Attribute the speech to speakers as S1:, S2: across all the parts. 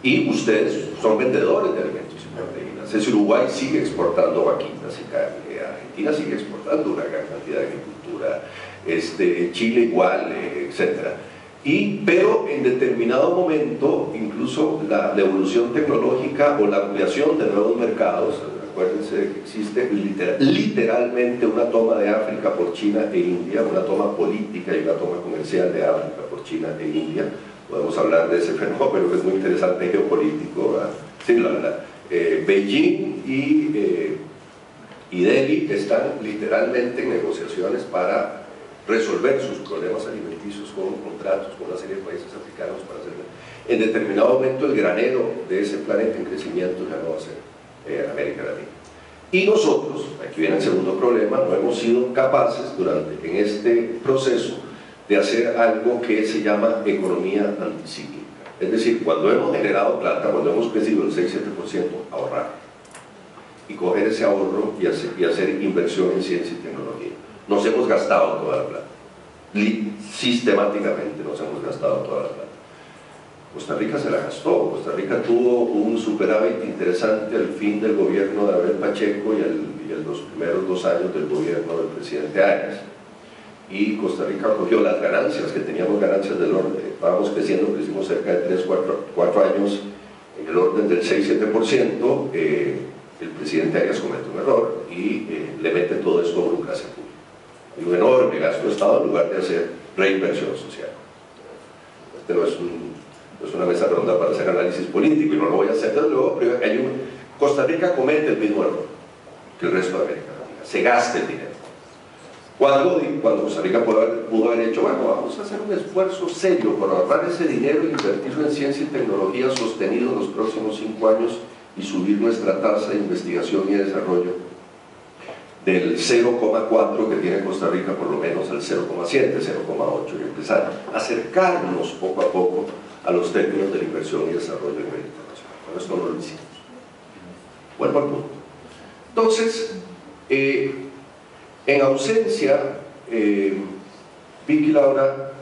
S1: Y ustedes son vendedores de alimentos y proteínas. Es decir, Uruguay sigue exportando vaquitas y carne, Argentina sigue exportando una gran cantidad de agricultura, Chile igual, etc. Pero en determinado momento, incluso la evolución tecnológica o la ampliación de nuevos mercados, acuérdense que existe literalmente una toma de África por China e India, una toma política y una toma comercial de África por China e India. Podemos hablar de ese fenómeno que es muy interesante geopolítico. Sí, Beijing y Delhi están literalmente en negociaciones para resolver sus problemas alimenticios con contratos con una serie de países africanos para hacer. En determinado momento el granero de ese planeta en crecimiento ya no va a ser América Latina. Y nosotros, aquí viene el segundo problema, no hemos sido capaces en este proceso de hacer algo que se llama economía anticíclica. Es decir, cuando hemos generado plata, cuando hemos crecido el 6-7%, ahorrar y coger ese ahorro y hacer inversión en ciencia y tecnología. Nos hemos gastado toda la plata, sistemáticamente nos hemos gastado toda la plata. Costa Rica se la gastó. Costa Rica tuvo un superávit interesante al fin del gobierno de Abel Pacheco y los primeros 2 años del gobierno del presidente Arias. Y Costa Rica cogió las ganancias, que teníamos ganancias del orden, estábamos creciendo, crecimos cerca de 3-4 años en el orden del 6-7%, el presidente Arias comete un error y le mete todo esto a burocracia pública. Hay un enorme gasto de Estado en lugar de hacer reinversión social. No es una mesa redonda para hacer análisis político y no lo voy a hacer desde luego, pero Costa Rica comete el mismo error que el resto de América Latina, se gasta el dinero. Cuando Costa Rica pudo haber hecho, bueno, vamos a hacer un esfuerzo serio por ahorrar ese dinero e invertirlo en ciencia y tecnología sostenido en los próximos 5 años y subir nuestra tasa de investigación y desarrollo del 0,4 que tiene Costa Rica por lo menos al 0,7, 0,8 y empezar a acercarnos poco a poco a los términos de la inversión y desarrollo a nivel internacional. Con esto no lo hicimos. Vuelvo al punto. Entonces, en ausencia, Vicky y Laura,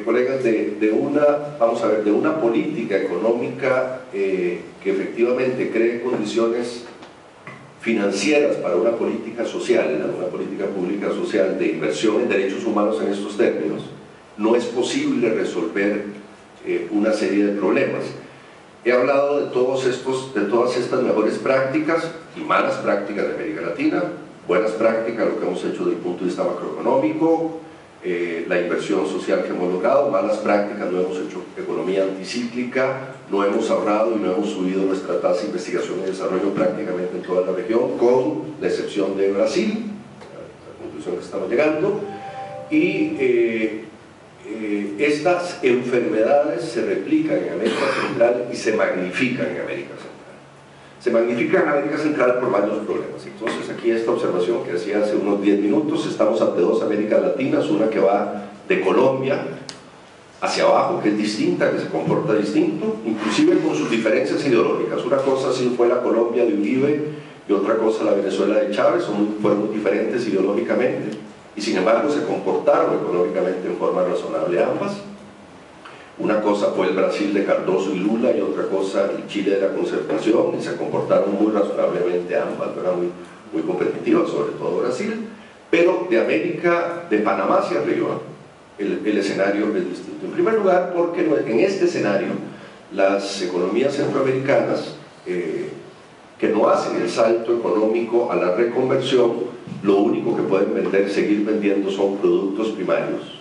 S1: colegas, de una política económica que efectivamente cree condiciones financieras para una política social, una política pública social de inversión en derechos humanos en estos términos, no es posible resolver una serie de problemas. He hablado de todas estas mejores prácticas y malas prácticas de América Latina, buenas prácticas, lo que hemos hecho desde el punto de vista macroeconómico, la inversión social que hemos logrado, malas prácticas, no hemos hecho economía anticíclica, no hemos ahorrado y no hemos subido nuestra tasa de investigación y desarrollo prácticamente en toda la región, con la excepción de Brasil, la conclusión que estamos llegando, y estas enfermedades se replican en América Central y se magnifican en América Central. Se magnifica en América Central por varios problemas. Entonces aquí esta observación que hacía hace unos 10 minutos, estamos ante 2 Américas Latinas, una que va de Colombia hacia abajo, que es distinta, que se comporta distinto, inclusive con sus diferencias ideológicas. Una cosa sí fue la Colombia de Uribe y otra cosa la Venezuela de Chávez, fueron muy diferentes ideológicamente y sin embargo se comportaron económicamente en forma razonable ambas. Una cosa fue el Brasil de Cardoso y Lula y otra cosa el Chile de la Concertación, y se comportaron muy razonablemente ambas, eran muy competitivas, sobre todo Brasil, pero de Panamá hacia arriba el escenario es distinto. En primer lugar porque en este escenario las economías centroamericanas que no hacen el salto económico a la reconversión, lo único que pueden seguir vendiendo son productos primarios.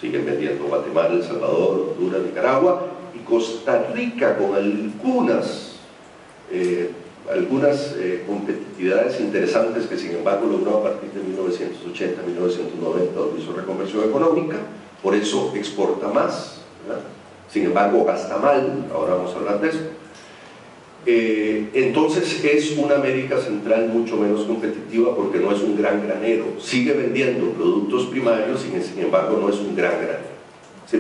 S1: Siguen vendiendo Guatemala, El Salvador, Honduras, Nicaragua y Costa Rica con algunas competitividades interesantes que sin embargo logró a partir de 1980, 1990, donde hizo reconversión económica, por eso exporta más, ¿verdad? Sin embargo gasta mal, ahora vamos a hablar de eso. Entonces es una América Central mucho menos competitiva porque no es un gran granero, sigue vendiendo productos primarios y sin embargo no es un gran granero.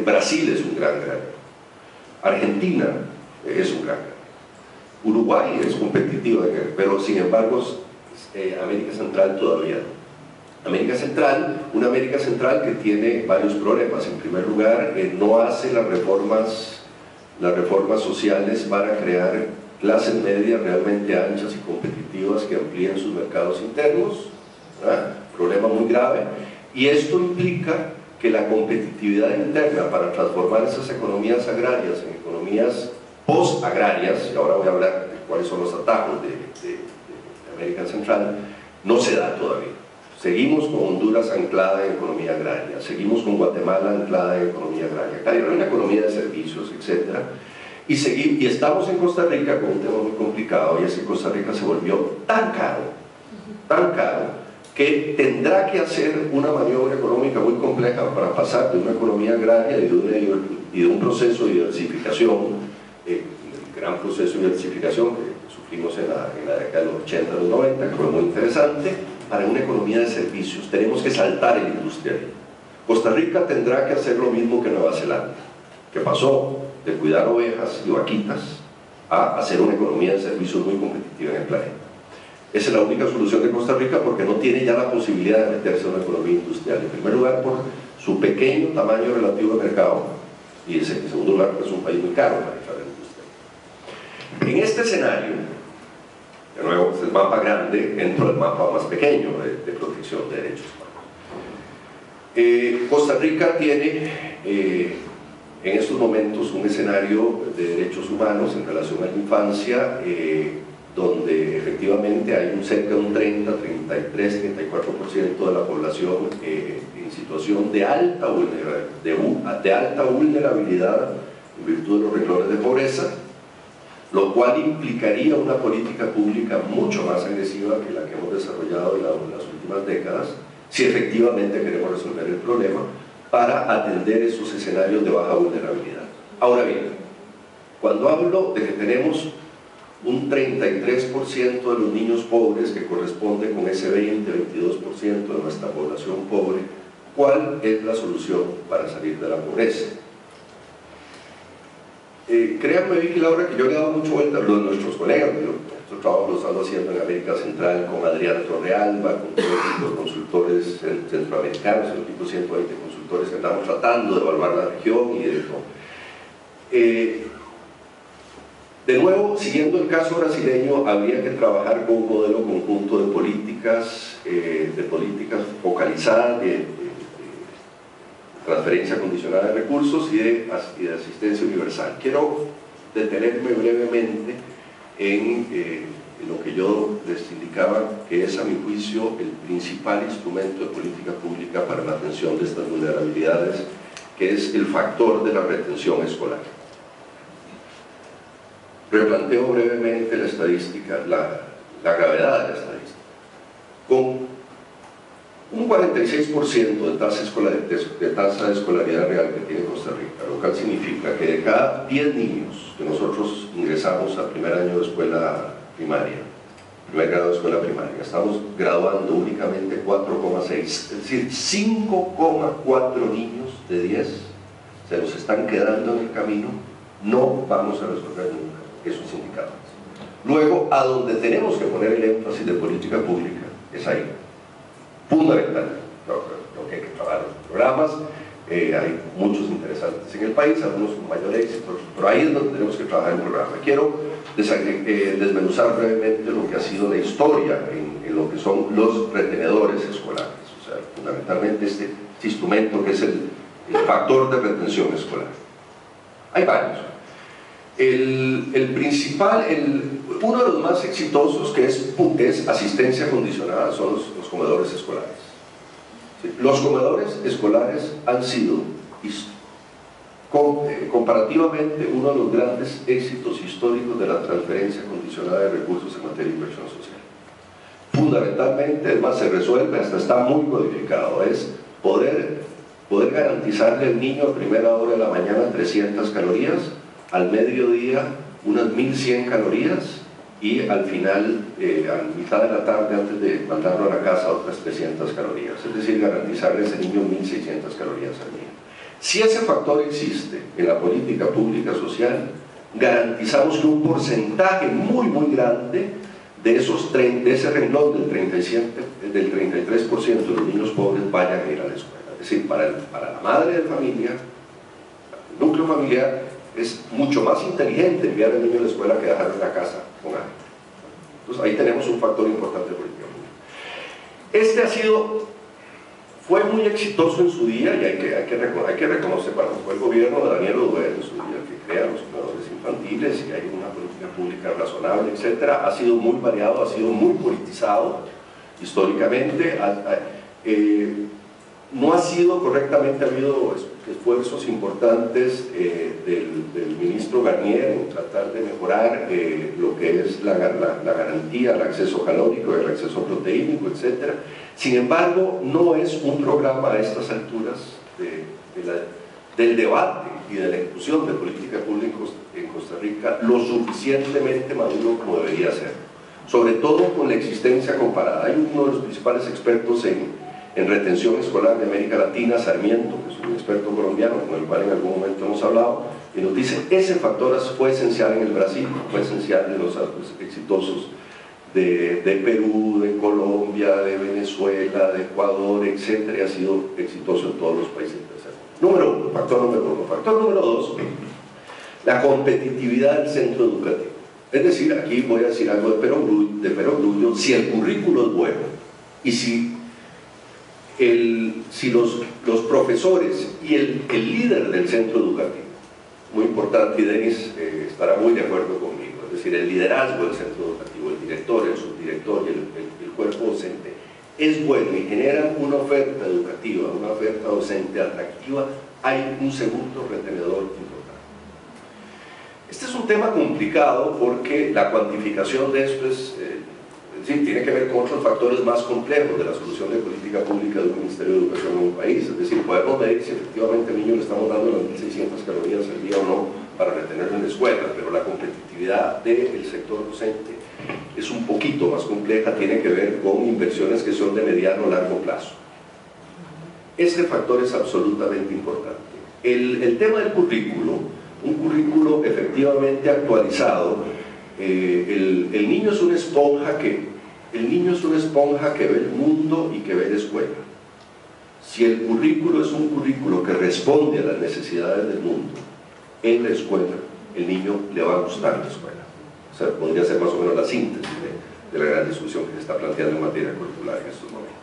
S1: Brasil es un gran granero, Argentina es un gran granero, Uruguay es competitiva, pero sin embargo América Central todavía no. Una América Central que tiene varios problemas. En primer lugar, no hace las reformas las reformas sociales van a crear clases medias realmente anchas y competitivas que amplíen sus mercados internos, ¿verdad? Problema muy grave, y esto implica que la competitividad interna para transformar esas economías agrarias en economías post-agrarias, y ahora voy a hablar de cuáles son los atajos de América Central, no se da todavía. Seguimos con Honduras anclada en economía agraria, seguimos con Guatemala anclada en economía agraria, acá hay una economía de servicios, etc. Y estamos en Costa Rica con un tema muy complicado, y es que Costa Rica se volvió tan caro, que tendrá que hacer una maniobra económica muy compleja para pasar de una economía agraria y de un proceso de diversificación, el gran proceso de diversificación que sufrimos en la década de los 80, los 90, que fue muy interesante, para una economía de servicios. Tenemos que saltar el industrialismo. Costa Rica tendrá que hacer lo mismo que Nueva Zelanda, que pasó de cuidar ovejas y vaquitas a hacer una economía de servicios muy competitiva en el planeta. Esa es la única solución de Costa Rica, porque no tiene ya la posibilidad de meterse en una economía industrial. En primer lugar, por su pequeño tamaño relativo al mercado, y en segundo lugar, porque es un país muy caro para entrar en la industria. En este escenario, de nuevo, este es el mapa grande dentro del mapa más pequeño de protección de derechos humanos. Costa Rica tiene en estos momentos un escenario de derechos humanos en relación a la infancia, donde efectivamente hay cerca de un 30, 33, 34% de la población en situación de alta vulnerabilidad en virtud de los renglones de pobreza, lo cual implicaría una política pública mucho más agresiva que la que hemos desarrollado en las últimas décadas, si efectivamente queremos resolver el problema, para atender esos escenarios de baja vulnerabilidad. Ahora bien, cuando hablo de que tenemos un 33% de los niños pobres, que corresponde con ese 20-22% de nuestra población pobre, ¿cuál es la solución para salir de la pobreza? Créanme, Vicky y Laura, que yo le he dado mucho vuelta a los de nuestros colegas. Estos trabajos los ando haciendo en América Central con Adrián Torrealba, con todo el equipo de consultores centroamericanos, el equipo 120 consultores que estamos tratando de evaluar la región y de todo. De nuevo, siguiendo el caso brasileño, habría que trabajar con un modelo conjunto de políticas focalizadas, de transferencia condicionada de recursos y de asistencia universal. Quiero detenerme brevemente en lo que yo les indicaba, que es, a mi juicio, el principal instrumento de política pública para la atención de estas vulnerabilidades, que es el factor de la retención escolar. Replanteo brevemente la estadística, la gravedad de la estadística. Con un 46% de tasa de escolaridad real que tiene Costa Rica, lo cual significa que de cada 10 niños que nosotros ingresamos al primer año de escuela primaria, primer grado de escuela primaria, estamos graduando únicamente 4,6, es decir, 5,4 niños de 10 se nos están quedando en el camino. No vamos a resolver nunca esos indicadores. Luego, a donde tenemos que poner el énfasis de política pública es ahí, fundamental. Lo que hay que trabajar en los programas, hay muchos interesantes en el país, algunos con mayor éxito, pero ahí es donde tenemos que trabajar en el programa. Quiero desmenuzar brevemente lo que ha sido la historia en lo que son los retenedores escolares, o sea, fundamentalmente este instrumento que es el factor de retención escolar. Hay varios. El principal, uno de los más exitosos, que es asistencia condicionada, son los comedores escolares. ¿Sí? Los comedores escolares han sido comparativamente uno de los grandes éxitos históricos de la transferencia condicionada de recursos en materia de inversión social. Fundamentalmente, además se resuelve, hasta está muy codificado, es poder garantizarle al niño a primera hora de la mañana 300 calorías, al mediodía unas 1100 calorías y al final, a mitad de la tarde, antes de mandarlo a la casa, otras 300 calorías, es decir, garantizarle a ese niño 1600 calorías al día. Si ese factor existe en la política pública social, garantizamos que un porcentaje muy grande de ese renglón del 33% de los niños pobres vayan a ir a la escuela. Es decir, para la madre de familia, para el núcleo familiar, Es mucho más inteligente enviar al niño a la escuela que dejarlo en la casa con hambre. Entonces ahí tenemos un factor importante de política pública. Fue muy exitoso en su día, y hay que reconocer, fue el gobierno de Daniel Oduber en su día que crea los comedores infantiles, y hay una política pública razonable, etc. Ha sido muy variado, ha sido muy politizado históricamente. No ha sido correctamente, ha habido esfuerzos importantes del ministro Garnier en tratar de mejorar lo que es la garantía al acceso calórico, el acceso proteínico, etc. Sin embargo, no es un programa a estas alturas del debate y de la inclusión de política pública en Costa Rica lo suficientemente maduro como debería ser, sobre todo con la existencia comparada. Hay uno de los principales expertos en retención escolar de América Latina, Sarmiento, que es un experto colombiano con el cual en algún momento hemos hablado, y nos dice ese factor fue esencial en el Brasil, fue esencial en los actos exitosos de Perú, de Colombia, de Venezuela, de Ecuador, etc. Y ha sido exitoso en todos los países del tercer mundo. Número uno, factor número uno. Factor número dos, la competitividad del centro educativo. Es decir, aquí voy a decir algo de perogrullo, si el currículo es bueno y si los profesores y el líder del centro educativo, muy importante, y Denis estará muy de acuerdo conmigo, es decir, el liderazgo del centro educativo, el director, el subdirector y el cuerpo docente es bueno y genera una oferta educativa, una oferta docente atractiva, hay un segundo retenedor importante. Este es un tema complicado porque la cuantificación de esto tiene que ver con otros factores más complejos de la solución de política pública de un Ministerio de Educación en un país. Es decir, podemos medir si efectivamente al niño le estamos dando las 1.600 calorías al día o no para retenerlo en la escuela, pero la competitividad del sector docente es un poquito más compleja, tiene que ver con inversiones que son de mediano o largo plazo. Este factor es absolutamente importante. El tema del currículo, un currículo efectivamente actualizado, el niño es una esponja que ve el mundo y que ve la escuela. Si el currículo es un currículo que responde a las necesidades del mundo en la escuela, el niño le va a gustar la escuela. O sea, podría ser más o menos la síntesis de la gran discusión que se está planteando en materia curricular en estos momentos.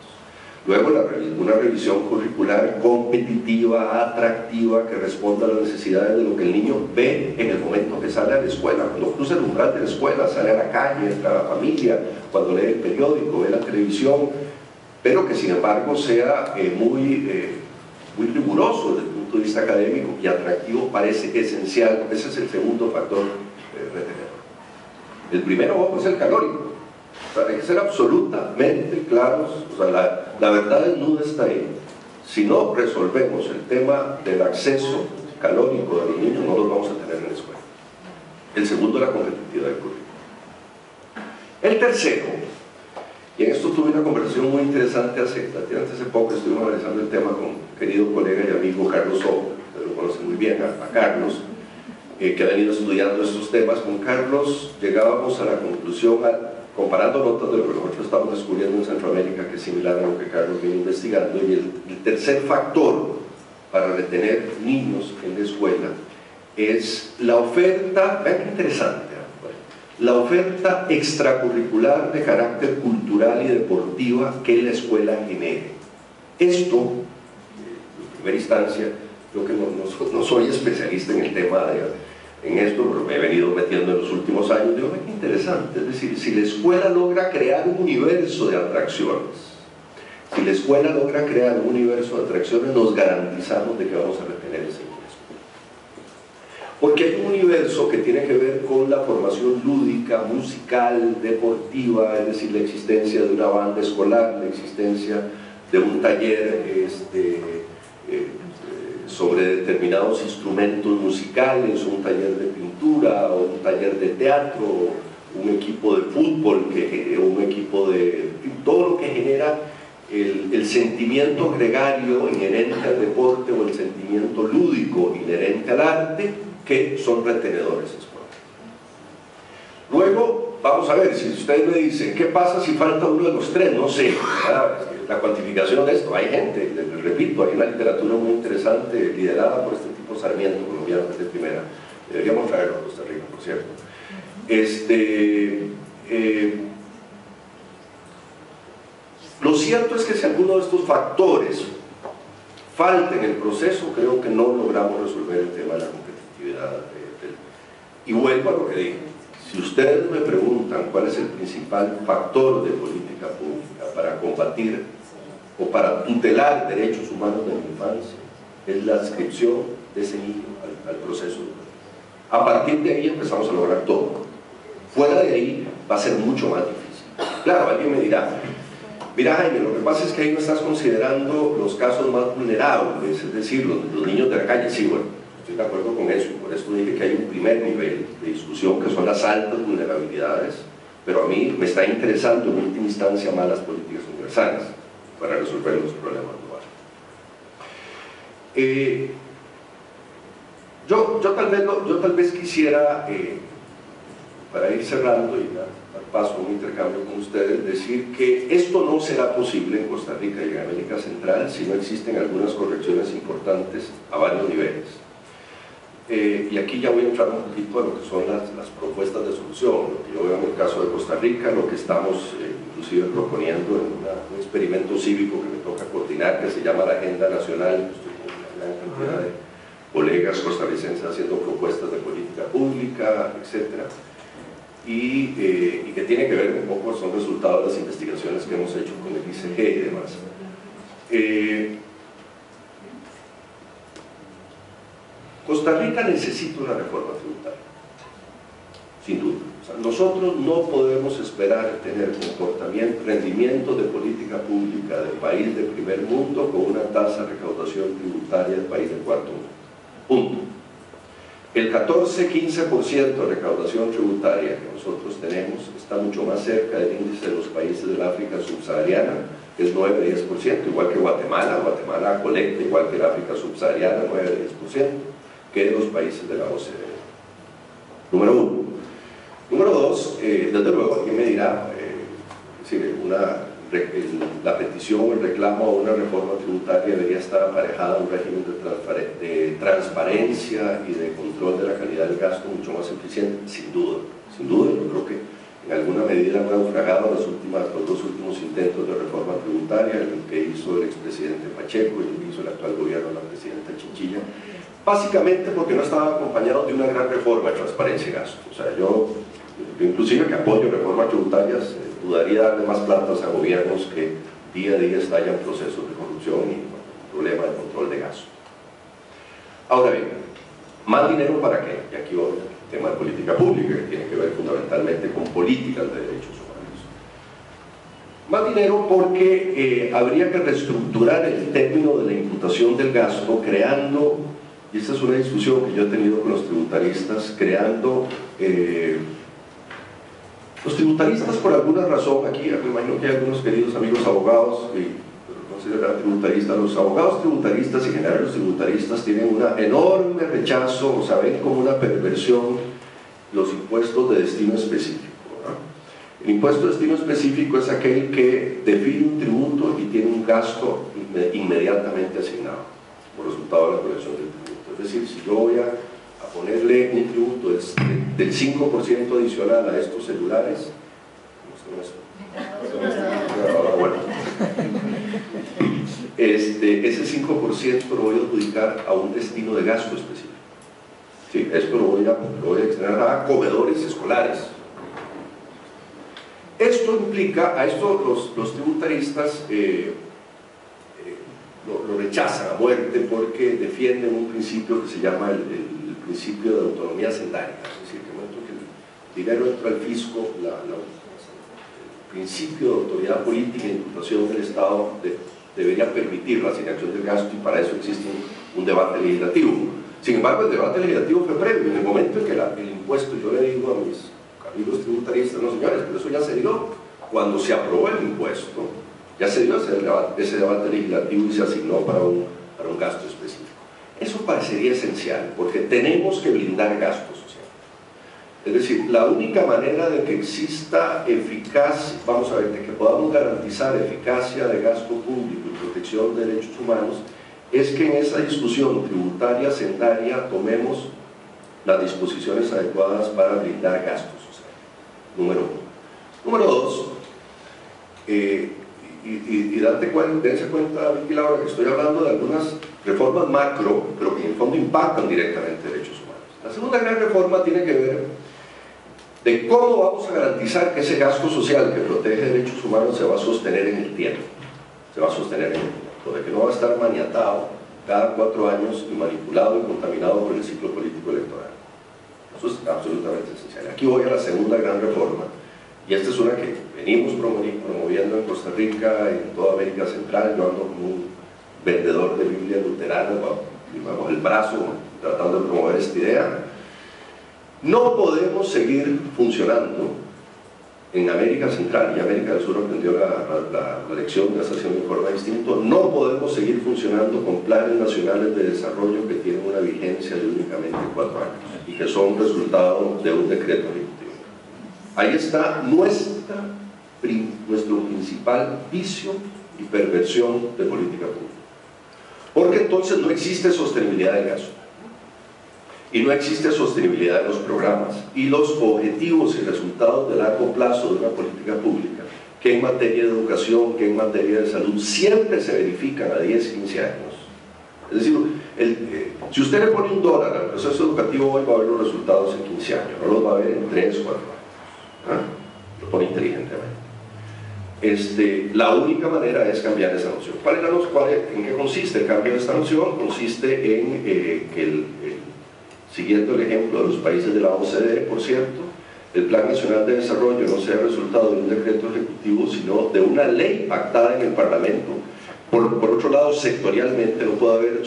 S1: Luego, una revisión curricular competitiva, atractiva, que responda a las necesidades de lo que el niño ve en el momento que sale a la escuela, cuando cruza el umbral de la escuela, sale a la calle, entra a la familia, cuando lee el periódico, ve la televisión, pero que sin embargo sea muy riguroso desde el punto de vista académico y atractivo, parece esencial. Ese es el segundo factor retenedor. El primero es el calórico. O sea, hay que ser absolutamente claros, o sea, la verdad desnuda está ahí. Si no resolvemos el tema del acceso calórico de los niños, no los vamos a tener en la escuela. El segundo es la competitividad del currículo. El tercero, y en esto tuve una conversación muy interesante hace poco, estuvimos analizando el tema con un querido colega y amigo Carlos Sobo, ustedes lo conocen muy bien, a Carlos, que ha venido estudiando estos temas. Con Carlos llegábamos a la conclusión, comparando notas de lo que nosotros estamos descubriendo en Centroamérica, que es similar a lo que Carlos viene investigando, y el tercer factor para retener niños en la escuela es la oferta, vean qué interesante, la oferta extracurricular de carácter cultural y deportiva que la escuela genere. Esto, en primera instancia, yo que no soy especialista en el tema en esto, pero me he venido metiendo en los últimos años, digo, qué interesante, es decir, si la escuela logra crear un universo de atracciones, nos garantizamos de que vamos a retener ese ingreso. Porque hay un universo que tiene que ver con la formación lúdica, musical, deportiva, es decir, la existencia de una banda escolar, la existencia de un taller sobre determinados instrumentos musicales, un taller de pintura, o un taller de teatro, un equipo de fútbol, un equipo de... todo lo que genera el sentimiento gregario inherente al deporte o el sentimiento lúdico inherente al arte, que son retenedores escolares. Luego, vamos a ver, si ustedes me dicen, ¿qué pasa si falta uno de los tres? No sé, la cuantificación de esto, hay gente, les repito, hay una literatura muy interesante liderada por este tipo Sarmiento, colombiano, que es de primera, Deberíamos traerlo a Costa Rica, por cierto. Lo cierto es que si alguno de estos factores falta en el proceso, creo que no logramos resolver el tema de la competitividad. Y vuelvo a lo que dije. Si ustedes me preguntan cuál es el principal factor de política pública para combatir o para tutelar derechos humanos de la infancia, es la adscripción de ese niño al proceso educativo. A partir de ahí empezamos a lograr todo. Fuera de ahí va a ser mucho más difícil. Claro, alguien me dirá, mira Jaime, lo que pasa es que ahí no estás considerando los casos más vulnerables, es decir, los niños de la calle. Sí, bueno, estoy de acuerdo con eso, y por eso dije que hay un primer nivel de discusión que son las altas vulnerabilidades, pero a mí me está interesando en última instancia más las políticas universales para resolver los problemas globales. Yo tal vez quisiera, para ir cerrando y dar paso a un intercambio con ustedes, decir que esto no será posible en Costa Rica y en América Central si no existen algunas correcciones importantes a varios niveles. Y aquí ya voy a entrar un poquito a lo que son las propuestas de solución, lo que yo veo en el caso de Costa Rica, lo que estamos inclusive proponiendo en un experimento cívico que me toca coordinar, que se llama la Agenda Nacional. Estoy con una gran cantidad de colegas costarricenses haciendo propuestas de política pública, etc. Y que tiene que ver un poco, son resultados de las investigaciones que hemos hecho con el ICG y demás. Costa Rica necesita una reforma tributaria, sin duda. O sea, nosotros no podemos esperar tener rendimiento de política pública del país del primer mundo con una tasa de recaudación tributaria del país del cuarto mundo. Punto. El 14-15% de recaudación tributaria que nosotros tenemos está mucho más cerca del índice de los países del África subsahariana, que es 9-10%, igual que Guatemala. Guatemala colecta igual que el África subsahariana, 9-10%, que de los países de la OCDE. Número uno. Número dos, desde luego alguien me dirá, la petición o el reclamo a una reforma tributaria debería estar aparejada a un régimen de transparencia y de control de la calidad del gasto mucho más eficiente. Sin duda, yo creo que en alguna medida han naufragado los dos últimos intentos de reforma tributaria, el que hizo el expresidente Pacheco y el que hizo el actual gobierno de la presidenta Chinchilla, básicamente porque no estaban acompañados de una gran reforma de transparencia y gasto. O sea, yo inclusive que apoyo reformas tributarias, dudaría darle más plantas a gobiernos que día a día estallan procesos de corrupción y problemas de control de gasto. Ahora bien, ¿más dinero para qué? Y aquí voy al tema de política pública, que tiene que ver fundamentalmente con políticas de derechos humanos. Más dinero porque habría que reestructurar el término de la imputación del gasto, creando, y esta es una discusión que yo he tenido con los tributaristas, creando los tributaristas, por alguna razón, aquí me imagino que hay algunos queridos amigos abogados que no se serán tributaristas. Los abogados tributaristas y en general los tributaristas tienen un enorme rechazo, o sea, ven como una perversión los impuestos de destino específico, ¿no? El impuesto de destino específico es aquel que define un tributo y tiene un gasto inmediatamente asignado como resultado de la colección del tributo. Es decir, si yo voy a ponerle un tributo del 5% adicional a estos celulares, bueno, ese 5% lo voy a adjudicar a un destino de gasto específico. Sí, esto lo voy a extender a comedores escolares. Esto implica, a esto los tributaristas lo rechazan a muerte porque defienden un principio que se llama el principio de autonomía hacendaria, es decir, que en el momento que el dinero entra al fisco, el principio de autoridad política e imputación del Estado debería permitir la asignación del gasto, y para eso existe un debate legislativo. Sin embargo, el debate legislativo fue previo. En el momento en que el impuesto, yo le digo a mis amigos tributaristas, no señores, pero eso ya se dio. Cuando se aprobó el impuesto, ya se dio ese debate legislativo y se asignó para un gasto específico. Eso parecería esencial, porque tenemos que blindar gasto social. Es decir, la única manera de que exista eficacia, vamos a ver, de que podamos garantizar eficacia de gasto público y protección de derechos humanos, es que en esa discusión tributaria hacendaria tomemos las disposiciones adecuadas para blindar gastos sociales. Número uno. Número dos, dense cuenta, Vicky Laura, que estoy hablando de algunas reformas macro, pero que en el fondo impactan directamente derechos humanos. La segunda gran reforma tiene que ver de cómo vamos a garantizar que ese gasto social que protege derechos humanos se va a sostener en el tiempo. Se va a sostener en el tiempo, de que no va a estar maniatado cada 4 años y manipulado y contaminado por el ciclo político electoral. Eso es absolutamente esencial. Aquí voy a la segunda gran reforma, y esta es una que venimos promoviendo en Costa Rica, en toda América Central. Yo ando como un vendedor de Biblia luterana bajo el brazo, tratando de promover esta idea. No podemos seguir funcionando en América Central, y América del Sur aprendió la lección de hacer de forma distinta. No podemos seguir funcionando con planes nacionales de desarrollo que tienen una vigencia de únicamente 4 años y que son resultado de un decreto ejecutivo. Ahí está nuestro principal vicio y perversión de política pública, porque entonces no existe sostenibilidad del gasto y no existe sostenibilidad de los programas, y los objetivos y resultados de largo plazo de una política pública, que en materia de educación, que en materia de salud, siempre se verifican a 10, 15 años. Es decir, si usted le pone $1 al proceso educativo, hoy va a ver los resultados en 15 años, no los va a ver en 3, 4 años. Lo pone inteligentemente. La única manera es cambiar esa noción. ¿En qué consiste el cambio de esta noción? Consiste en que siguiendo el ejemplo de los países de la OCDE, por cierto, el Plan Nacional de Desarrollo no sea resultado de un decreto ejecutivo, sino de una ley pactada en el Parlamento. Por otro lado, sectorialmente no puede haber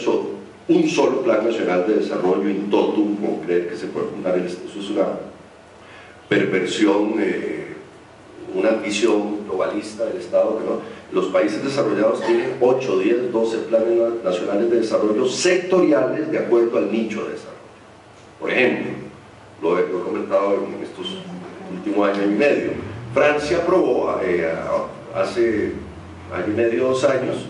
S1: un solo Plan Nacional de Desarrollo in totum, como creer que se puede fundar. Eso es una perversión, una visión globalista del Estado, que no. Los países desarrollados tienen 8, 10, 12 planes nacionales de desarrollo sectoriales de acuerdo al nicho de desarrollo. Por ejemplo, lo he comentado en estos últimos año y medio, Francia aprobó hace año y medio, 2 años,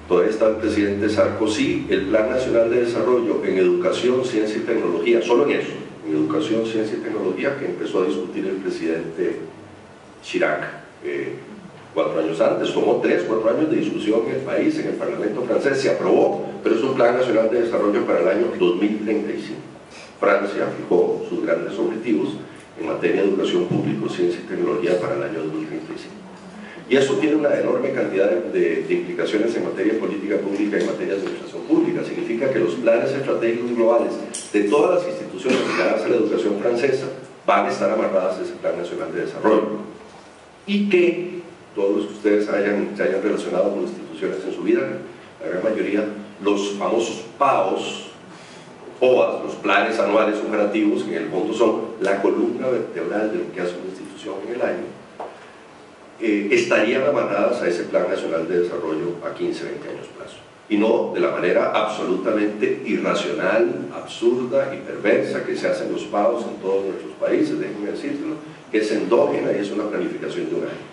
S1: todavía está el presidente Sarkozy, el Plan Nacional de Desarrollo en Educación, Ciencia y Tecnología, solo en eso, en Educación, Ciencia y Tecnología, que empezó a discutir el presidente Chirac 4 años antes. Tomó 3, 4 años de discusión en el país, en el Parlamento francés, se aprobó, pero es un Plan Nacional de Desarrollo para el año 2035. Francia fijó sus grandes objetivos en materia de educación pública, ciencia y tecnología para el año 2035. Y eso tiene una enorme cantidad de implicaciones en materia de política pública y en materia de administración pública. Significa que los planes estratégicos globales de todas las instituciones ligadas a la educación francesa van a estar amarradas a ese Plan Nacional de Desarrollo. Y que todos los que ustedes se hayan relacionado con instituciones en su vida, la gran mayoría, los famosos PAOs, POAs, los planes anuales operativos, que en el fondo son la columna vertebral de lo que hace una institución en el año, estarían amarradas a ese Plan Nacional de Desarrollo a 15, 20 años plazo. Y no de la manera absolutamente irracional, absurda y perversa que se hacen los PAOs en todos nuestros países, déjenme decirlo, que es endógena y es una planificación de un año.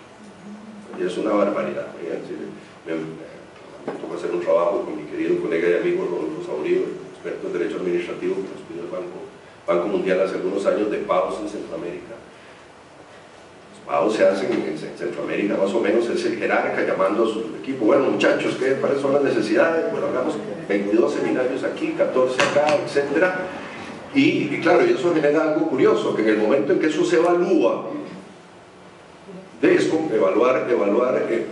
S1: Y es una barbaridad. Me tocó hacer un trabajo con mi querido colega y amigo Rodolfo Saurio, experto en Derecho Administrativo, que nos pidió el Banco Mundial hace algunos años, de PAOs en Centroamérica. Los PAOs se hacen en Centroamérica, más o menos es el jerarca llamando a su equipo: bueno, muchachos, ¿cuáles son las necesidades? Bueno, hagamos 22 seminarios aquí, 14 acá, etc. Y claro, y eso genera algo curioso, que en el momento en que eso se evalúa, de eso,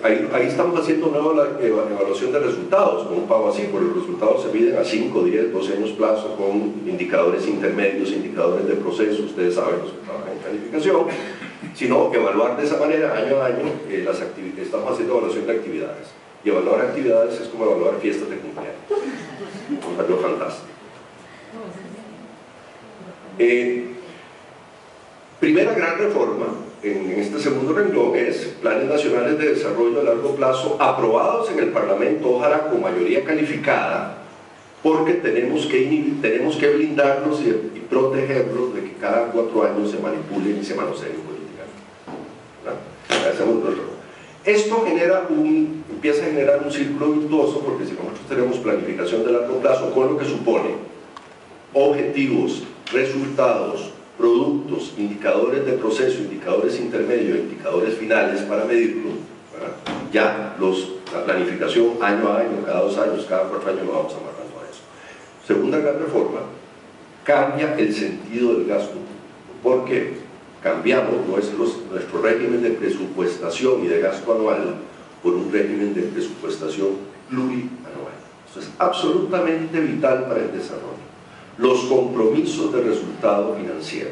S1: ahí estamos haciendo una evaluación de resultados con un PAO así, porque los resultados se miden a 5, 10, 12 años plazo, con indicadores intermedios, indicadores de proceso. Ustedes saben, los que trabajan en calificación, sino evaluar de esa manera, año a año, estamos haciendo evaluación de actividades, y evaluar actividades es como evaluar fiestas de cumpleaños. Un salió fantástico. Primera gran reforma en este segundo renglón es planes nacionales de desarrollo a largo plazo aprobados en el Parlamento, ojalá con mayoría calificada, porque tenemos que blindarlos y protegerlos de que cada 4 años se manipulen y se manoseen políticamente. Esto empieza a generar un círculo virtuoso, porque si nosotros tenemos planificación de largo plazo, con lo que supone objetivos resultados, productos, indicadores de proceso, indicadores intermedios, indicadores finales para medirlo, ¿verdad? Ya la planificación año a año, cada 2 años, cada 4 años, lo vamos amarrando a eso. Segunda gran reforma, cambia el sentido del gasto, porque cambiamos nuestro régimen de presupuestación y de gasto anual por un régimen de presupuestación plurianual. Esto es absolutamente vital para el desarrollo. Los compromisos de resultado financiero.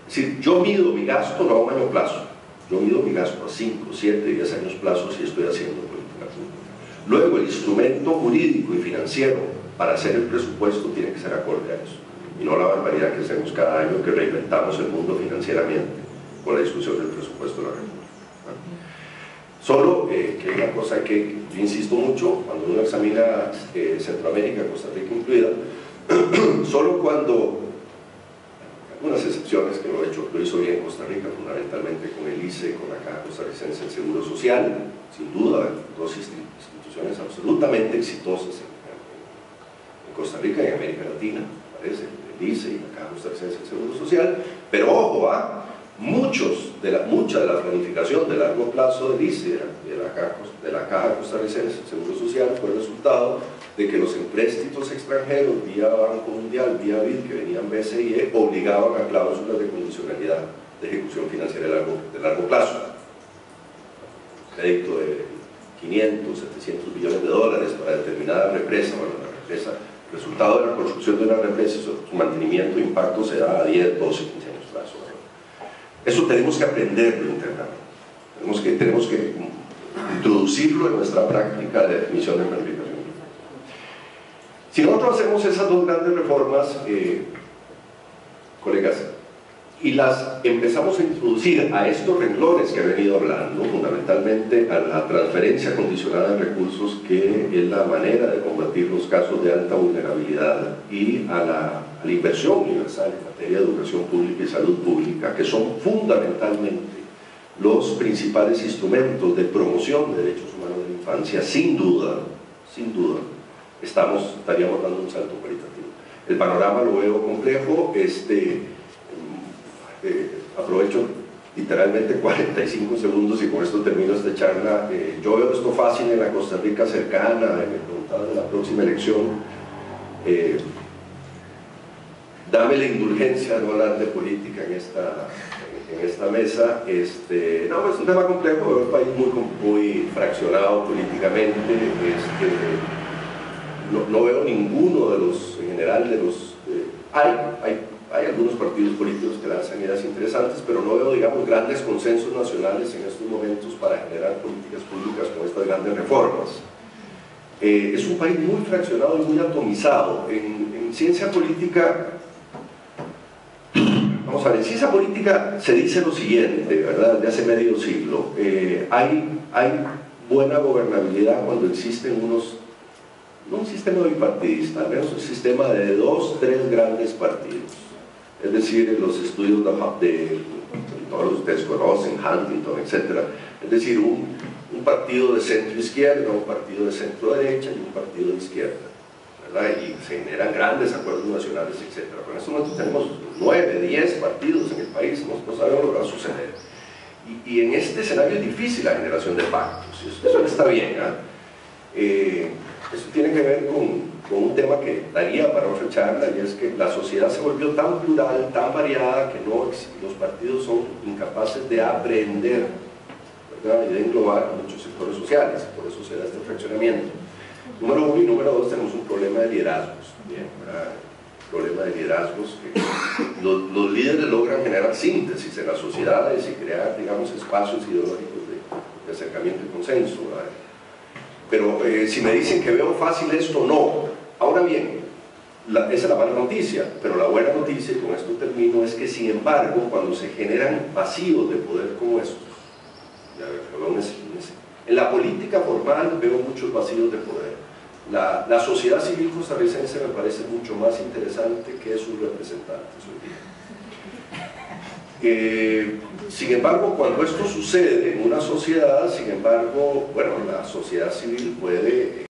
S1: Es decir, yo mido mi gasto no a un año plazo, yo mido mi gasto a 5, 7, 10 años plazo si estoy haciendo política pública. Luego, el instrumento jurídico y financiero para hacer el presupuesto tiene que ser acorde a eso. Y no la barbaridad que hacemos cada año, que reinventamos el mundo financieramente con la discusión del presupuesto de la República. Solo que hay una cosa que yo insisto mucho cuando uno examina Centroamérica, Costa Rica incluida, solo cuando, algunas excepciones que lo hizo bien Costa Rica, fundamentalmente con el ICE, con la Caja Costarricense del Seguro Social, sin duda, dos instituciones absolutamente exitosas en Costa Rica y en América Latina, parece, el ICE y la Caja Costarricense del Seguro Social, pero ojo, mucha de la planificación de largo plazo del ICE, de la Caja Costarricense del Seguro Social, fue el resultado de que los empréstitos extranjeros vía Banco Mundial, vía BID, que venían BCE, obligaban a cláusulas de condicionalidad de ejecución financiera de largo plazo. Crédito de 500, 700 billones de dólares para determinada represa. Bueno, la represa, el resultado de la construcción de una represa, su mantenimiento e impacto se da a 10, 12, 15 años plazo. Eso tenemos que aprenderlo internamente. Tenemos que introducirlo en nuestra práctica de definición de planificación. Si nosotros hacemos esas dos grandes reformas, colegas, y las empezamos a introducir a estos renglones que he venido hablando, fundamentalmente a la transferencia condicionada de recursos, que es la manera de combatir los casos de alta vulnerabilidad, y a la inversión universal en materia de educación pública y salud pública, que son fundamentalmente los principales instrumentos de promoción de derechos humanos de la infancia, sin duda, estaríamos dando un salto cualitativo. El panorama lo veo complejo. Aprovecho literalmente 45 segundos y con esto termino esta charla. Yo veo esto fácil en la Costa Rica cercana, me preguntaban de la próxima elección. Dame la indulgencia de no hablar de política en esta mesa. No, es un tema complejo, veo el país muy fraccionado políticamente. No veo ninguno de los, en general, de los... Hay algunos partidos políticos que lanzan ideas interesantes, pero no veo, digamos, grandes consensos nacionales en estos momentos para generar políticas públicas con estas grandes reformas. Es un país muy fraccionado y muy atomizado. En ciencia política, vamos a ver, en ciencia política se dice lo siguiente, ¿verdad?, de hace medio siglo. Hay buena gobernabilidad cuando existen no un sistema bipartidista, al menos un sistema de 2, 3 grandes partidos. Es decir, los estudios de todos ustedes conocen, Huntington, etc. Es decir, un partido de centro-izquierda, un partido de centro-derecha y un partido de izquierda, ¿verdad? Y se generan grandes acuerdos nacionales, etc. Pero en este momento tenemos 9, 10 partidos en el país, no sabemos lo que va a suceder. Y en este escenario es difícil la generación de pactos, eso no está bien, Eso tiene que ver con un tema que daría para otra charla, y es que la sociedad se volvió tan plural, tan variada, que los partidos son incapaces de aprender, ¿verdad?, y de englobar a muchos sectores sociales. Por eso se da este fraccionamiento. Número 1 y número 2, tenemos un problema de liderazgos. Bien, problema de liderazgos, que los líderes logran generar síntesis en las sociedades y crear, digamos, espacios ideológicos de acercamiento y consenso, ¿verdad? Pero si me dicen que veo fácil esto, no. Ahora bien, esa es la mala noticia, pero la buena noticia, y con esto termino, es que sin embargo, cuando se generan vacíos de poder como estos, en la política formal veo muchos vacíos de poder. La sociedad civil costarricense me parece mucho más interesante que sus representantes hoy día. Sin embargo, cuando esto sucede en una sociedad, sin embargo, bueno, la sociedad civil puede